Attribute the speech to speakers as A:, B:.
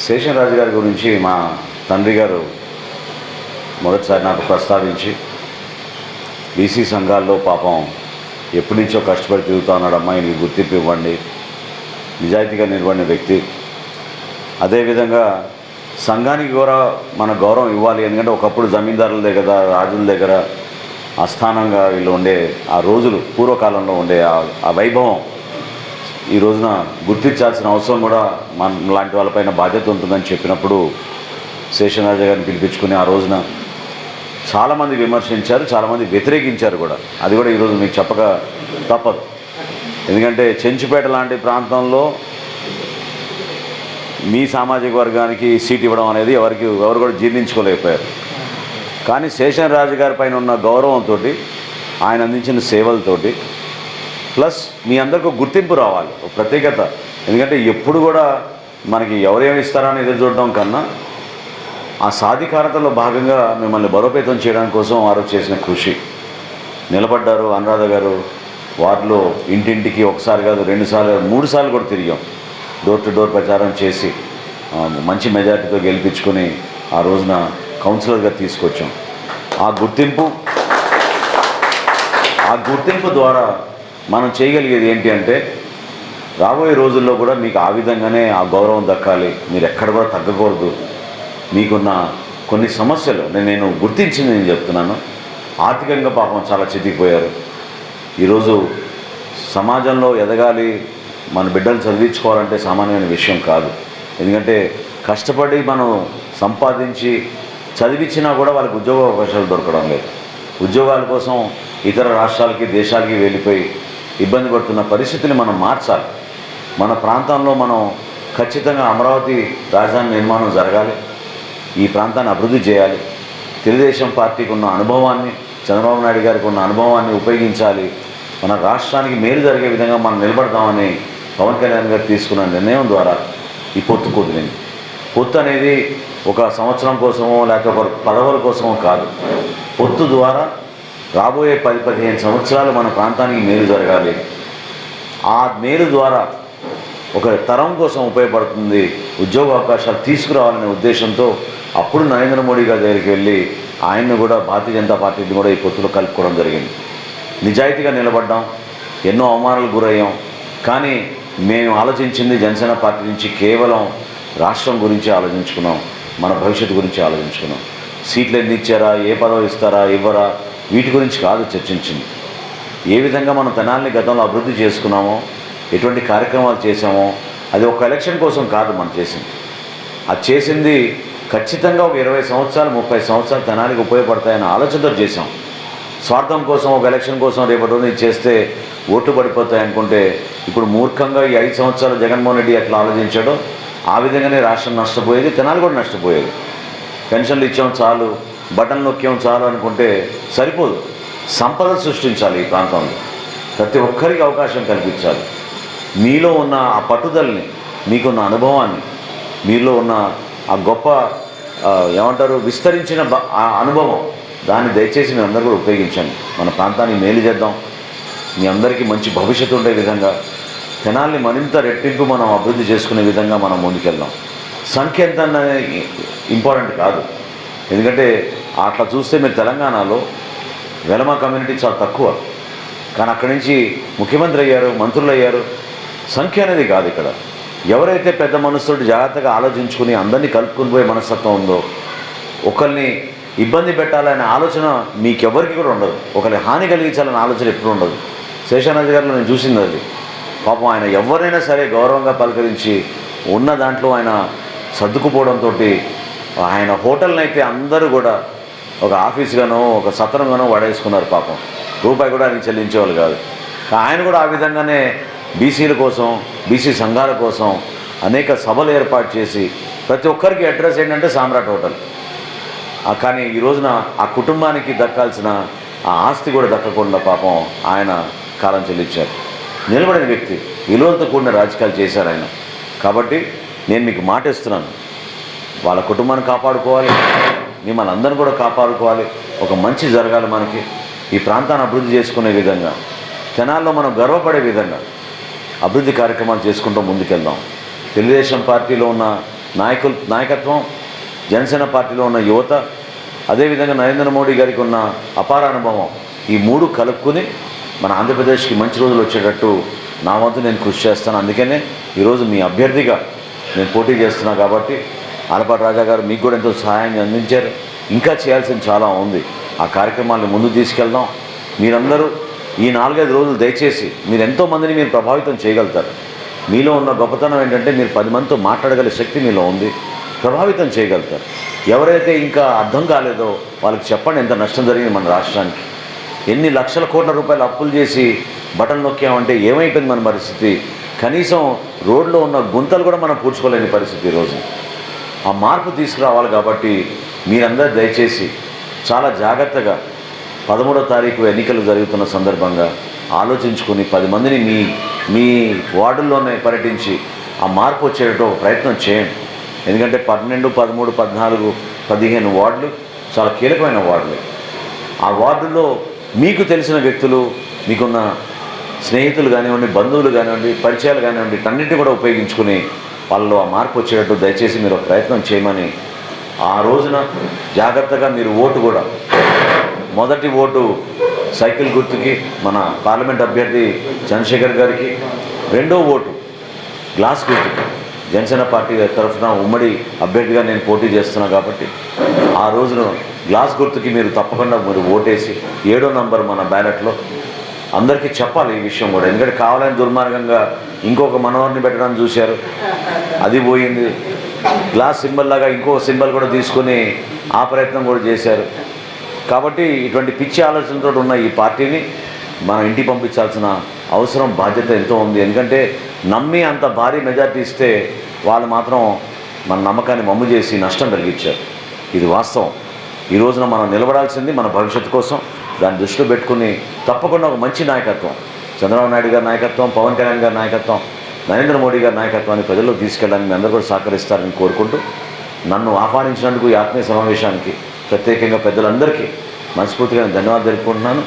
A: శేషరాజు గారి గురించి మా తండ్రి గారు మొదటిసారి నాకు ప్రస్తావించి, బీసీ సంఘాల్లో పాపం ఎప్పటి నుంచో కష్టపడి తిరుగుతూ ఉన్నాడమ్మా, ఈయనకి గుర్తింపు ఇవ్వండి, నిజాయితీగా నిలబడిన వ్యక్తి. అదేవిధంగా సంఘానికి కూడా మన గౌరవం ఇవ్వాలి. ఎందుకంటే ఒకప్పుడు జమీందారుల దగ్గర, రాజుల దగ్గర ఆస్థానంగా వీళ్ళు ఉండే ఆ రోజులు, పూర్వకాలంలో ఉండే ఆ వైభవం ఈ రోజున గుర్తించాల్సిన అవసరం కూడా మన లాంటి వాళ్ళపైన బాధ్యత ఉంటుందని చెప్పినప్పుడు శేషరాజు గారిని పిలిపించుకుని ఆ రోజున చాలామంది విమర్శించారు, చాలామంది వ్యతిరేకించారు కూడా. అది కూడా ఈరోజు మీకు చెప్పక తప్పదు. ఎందుకంటే చెంచుపేట లాంటి ప్రాంతంలో మీ సామాజిక వర్గానికి సీట్ ఇవ్వడం అనేది ఎవరు కూడా జీర్ణించుకోలేకపోయారు. కానీ శేషరాజు గారి పైన ఉన్న గౌరవంతో, ఆయన అందించిన సేవలతోటి, ప్లస్ మీ అందరికీ గుర్తింపు రావాలి, ఒక ప్రత్యేకత. ఎందుకంటే ఎప్పుడు కూడా మనకి ఎవరేమి ఇస్తారని ఎదురు చూడడం కన్నా ఆ సాధికారతలో భాగంగా మిమ్మల్ని బలోపేతం చేయడం కోసం వారు చేసిన కృషి. నిలబడ్డారు అనురాధ గారు. వారిలో ఇంటింటికి ఒకసారి కాదు, 2 సార్లు 3 సార్లు కూడా తిరిగాం. డోర్ టు డోర్ ప్రచారం చేసి మంచి మెజార్టీతో గెలిపించుకొని ఆ రోజున కౌన్సిలర్గా తీసుకొచ్చాం. ఆ గుర్తింపు ద్వారా మనం చేయగలిగేది ఏంటి అంటే, రాబోయే రోజుల్లో కూడా మీకు ఆ విధంగానే ఆ గౌరవం దక్కాలి. మీరు ఎక్కడ కూడా తగ్గకూడదు. మీకున్న కొన్ని సమస్యలు నేను గుర్తించింది నేను చెప్తున్నాను. ఆర్థికంగా పాపం చాలా చితికిపోయారు. ఈరోజు సమాజంలో ఎదగాలి, మన బిడ్డలు చదివించుకోవాలంటే సామాన్యమైన విషయం కాదు. ఎందుకంటే కష్టపడి మనం సంపాదించి చదివించినా కూడా వాళ్ళకి ఉద్యోగ అవకాశాలు దొరకడం లేదు. ఉద్యోగాల కోసం ఇతర రాష్ట్రాలకి, దేశాలకి వెళ్ళిపోయి ఇబ్బంది పడుతున్న పరిస్థితిని మనం మార్చాలి. మన ప్రాంతంలో మనం ఖచ్చితంగా అమరావతి రాజధాని నిర్మాణం జరగాలి. ఈ ప్రాంతాన్ని అభివృద్ధి చేయాలి. తెలుగుదేశం పార్టీకి ఉన్న అనుభవాన్ని, చంద్రబాబు నాయుడు గారికి ఉన్న అనుభవాన్ని ఉపయోగించాలి. మన రాష్ట్రానికి మేలు జరిగే విధంగా మనం నిలబడతామని పవన్ కళ్యాణ్ గారు తీసుకున్న నిర్ణయం ద్వారా ఈ పొత్తు కుదిరింది. పొత్తు అనేది ఒక సంవత్సరం కోసమో లేకపోతే ఒక పదవుల కోసమో కాదు. పొత్తు ద్వారా రాబోయే 10-15 సంవత్సరాలు మన ప్రాంతానికి మేలు జరగాలి. ఆ మేలు ద్వారా ఒక తరం కోసం ఉపయోగపడుతుంది, ఉద్యోగ అవకాశాలు తీసుకురావాలనే ఉద్దేశంతో అప్పుడు నరేంద్ర మోడీ గారి దగ్గరికి వెళ్ళి ఆయన్ని కూడా, భారతీయ జనతా పార్టీని కూడా ఈ పొత్తులో కలుపుకోవడం జరిగింది. నిజాయితీగా నిలబడ్డాం, ఎన్నో అవమానాలకు గురయ్యాం. కానీ మేము ఆలోచించింది జనసేన పార్టీ నుంచి కేవలం రాష్ట్రం గురించి ఆలోచించుకున్నాం, మన భవిష్యత్తు గురించి ఆలోచించుకున్నాం. సీట్లు ఎన్ని ఇచ్చారా, ఏ పదవి ఇస్తారా, ఇవ్వరా, వీటి గురించి కాదు చర్చించింది. ఏ విధంగా మనం తెనాలిని గతంలో అభివృద్ధి చేసుకున్నామో, ఎటువంటి కార్యక్రమాలు చేశామో, అది ఒక ఎలక్షన్ కోసం కాదు మనం చేసింది. అది చేసింది ఖచ్చితంగా ఒక 20 సంవత్సరాలు 30 సంవత్సరాలు తెనాలికి ఉపయోగపడతాయన్న ఆలోచనతో చేశాం. స్వార్థం కోసం, ఒక ఎలక్షన్ కోసం రేపటి రోజు చేస్తే ఓట్లు పడిపోతాయి అనుకుంటే, ఇప్పుడు మూర్ఖంగా ఈ 5 సంవత్సరాలు జగన్మోహన్ రెడ్డి ఎట్లా ఆలోచించాడో ఆ విధంగానే రాష్ట్రం నష్టపోయేది, తెనాలి కూడా నష్టపోయేది. పెన్షన్లు ఇచ్చాం చాలు, బటన్లు నొక్కాం చాలు అనుకుంటే సరిపోదు. సంపద సృష్టించాలి ఈ ప్రాంతంలో, ప్రతి ఒక్కరికి అవకాశం కల్పించాలి. మీలో ఉన్న ఆ పట్టుదలని, మీకున్న అనుభవాన్ని, మీలో ఉన్న ఆ గొప్ప విస్తరించిన ఆ అనుభవం, దాన్ని దయచేసి మీ అందరూ కూడా ఉపయోగించండి. మన ప్రాంతాన్ని మేలు చేద్దాం. మీ అందరికీ మంచి భవిష్యత్తు ఉండే విధంగా, తెనాల్ని మరింత రెట్టింపు మనం అభివృద్ధి చేసుకునే విధంగా మనం ముందుకెళ్దాం. సంఖ్య ఎంత అనేది ఇంపార్టెంట్ కాదు. ఎందుకంటే అట్లా చూస్తే మీరు తెలంగాణలో వెలమ కమ్యూనిటీ చాలా తక్కువ, కానీ అక్కడి నుంచి ముఖ్యమంత్రి అయ్యారు, మంత్రులు అయ్యారు. సంఖ్య అనేది కాదు ఇక్కడ. ఎవరైతే పెద్ద మనసుతోటి జాగ్రత్తగా ఆలోచించుకుని అందరినీ కలుపుకుని పోయే మనస్తత్వం ఉందో, ఒకరిని ఇబ్బంది పెట్టాలనే ఆలోచన మీకెవరికి కూడా ఉండదు, ఒకరి హాని కలిగించాలనే ఆలోచన ఎప్పుడు ఉండదు. శేషరాజు గారిలో నేను చూసింది అది. పాపం ఆయన ఎవరైనా సరే గౌరవంగా పలకరించి ఉన్న దాంట్లో ఆయన సర్దుకుపోవడంతో ఆయన హోటల్ని అయితే అందరూ కూడా ఒక ఆఫీస్గానో ఒక సత్రంగానో వాడేసుకున్నారు. పాపం రూపాయి కూడా ఆయన చెల్లించేవాళ్ళు కాదు. ఆయన కూడా ఆ విధంగానే బీసీల కోసం, బీసీ సంఘాల కోసం అనేక సభలు ఏర్పాటు చేసి ప్రతి ఒక్కరికి అడ్రస్ ఏంటంటే సామ్రాట్ హోటల్. కానీ ఈ రోజున ఆ కుటుంబానికి దక్కాల్సిన ఆ ఆస్తి కూడా దక్కకుండా పాపం ఆయన కాలం చెల్లించారు. నిలబడిన వ్యక్తి, విలువలతో కూడిన రాజకీయాలు చేశారు ఆయన. కాబట్టి నేను మీకు మాట ఇస్తున్నాను, వాళ్ళ కుటుంబాన్ని కాపాడుకోవాలి, మిమ్మల్ని అందరిని కూడా కాపాడుకోవాలి. ఒక మంచి జరగాలి మనకి, ఈ ప్రాంతాన్ని అభివృద్ధి చేసుకునే విధంగా, తెనాల్లో మనం గర్వపడే విధంగా అభివృద్ధి కార్యక్రమాలు చేసుకుంటూ ముందుకెళ్దాం. తెలుగుదేశం పార్టీలో ఉన్న నాయకత్వం, జనసేన పార్టీలో ఉన్న యువత, అదేవిధంగా నరేంద్ర మోడీ గారికి ఉన్న అపార అనుభవం, ఈ మూడు కలుపుకొని మన ఆంధ్రప్రదేశ్కి మంచి రోజులు వచ్చేటట్టు నా వంతు నేను కృషి చేస్తాను. అందుకనే ఈరోజు మీ అభ్యర్థిగా నేను పోటీ చేస్తున్నా కాబట్టి ఆలపాటి రాజా గారు మీకు కూడా ఎంతో సహాయాన్ని అందించారు. ఇంకా చేయాల్సింది చాలా ఉంది. ఆ కార్యక్రమాలను ముందుకు తీసుకెళ్దాం. మీరందరూ ఈ 4-5 రోజులు దయచేసి మీరు ఎంతోమందిని మీరు ప్రభావితం చేయగలుగుతారు. మీలో ఉన్న గొప్పతనం ఏంటంటే మీరు 10 మందితో మాట్లాడగల శక్తి మీలో ఉంది, ప్రభావితం చేయగలుగుతారు. ఎవరైతే ఇంకా అర్థం కాలేదో వాళ్ళకి చెప్పండి ఎంత నష్టం జరిగింది మన రాష్ట్రానికి. ఎన్ని లక్షల కోట్ల రూపాయలు అప్పులు చేసి బటన్ నొక్కామంటే ఏమైపోయింది మన పరిస్థితి. కనీసం రోడ్లో ఉన్న గుంతలు కూడా మనం పూడ్చుకోలేని పరిస్థితి ఈరోజు. ఆ మార్పు తీసుకురావాలి కాబట్టి మీరందరూ దయచేసి చాలా జాగ్రత్తగా 13వ తారీఖు ఎన్నికలు జరుగుతున్న సందర్భంగా ఆలోచించుకొని 10 మందిని మీ వార్డుల్లోనే పర్యటించి ఆ మార్పు వచ్చేటట్టు ఒక ప్రయత్నం చేయండి. ఎందుకంటే 12, 13, 14, 15 వార్డులు చాలా కీలకమైన వార్డులు. ఆ వార్డుల్లో మీకు తెలిసిన వ్యక్తులు, మీకున్న స్నేహితులు కానివ్వండి, బంధువులు కానివ్వండి, పరిచయాలు కానివ్వండి, అన్నింటినీ కూడా ఉపయోగించుకుని వాళ్ళలో ఆ మార్పు వచ్చేటట్టు దయచేసి మీరు ఒక ప్రయత్నం చేయమని, ఆ రోజున జాగ్రత్తగా మీరు ఓటు కూడా మొదటి ఓటు సైకిల్ గుర్తుకి మన పార్లమెంట్ అభ్యర్థి చంద్రశేఖర్ గారికి, రెండో ఓటు గ్లాస్ గుర్తుకి జనసేన పార్టీ తరఫున ఉమ్మడి అభ్యర్థిగా నేను పోటీ చేస్తున్నా కాబట్టి ఆ రోజున గ్లాస్ గుర్తుకి మీరు తప్పకుండా మీరు ఓటేసి 7వ నంబర్ మన బ్యాలెట్లో అందరికీ చెప్పాలి ఈ విషయం కూడా. ఎందుకంటే కావాలని దుర్మార్గంగా ఇంకొక మనోహర్ని పెట్టడానికి చూశారు, అది పోయింది. గ్లాస్ సింబల్ లాగా ఇంకో సింబల్ కూడా తీసుకొని ఆ ప్రయత్నం కూడా చేశారు. కాబట్టి ఇటువంటి పిచ్చి ఆలోచనతో ఉన్న ఈ పార్టీని మనం ఇంటికి పంపించాల్సిన అవసరం, బాధ్యత ఎంతో ఉంది. ఎందుకంటే నమ్మి అంత భారీ మెజార్టీ ఇస్తే వాళ్ళు మాత్రం మన నమ్మకాన్ని మమ్ము చేసి నష్టం కలిగించారు. ఇది వాస్తవం. ఈ రోజున మనం నిలబడాల్సింది మన భవిష్యత్తు కోసం. దాన్ని దృష్టిలో పెట్టుకుని తప్పకుండా ఒక మంచి నాయకత్వం, చంద్రబాబు నాయుడు గారి నాయకత్వం, పవన్ కళ్యాణ్ గారి నాయకత్వం, నరేంద్ర మోడీ గారి నాయకత్వాన్ని ప్రజల్లో తీసుకెళ్ళడానికి మీ అందరూ కూడా సహకరిస్తారని కోరుకుంటూ, నన్ను ఆహ్వానించినందుకు ఈ ఆత్మీయ సమావేశానికి ప్రత్యేకంగా పెద్దలందరికీ మనస్ఫూర్తిగా ధన్యవాదాలు తెలుపుకుంటున్నాను.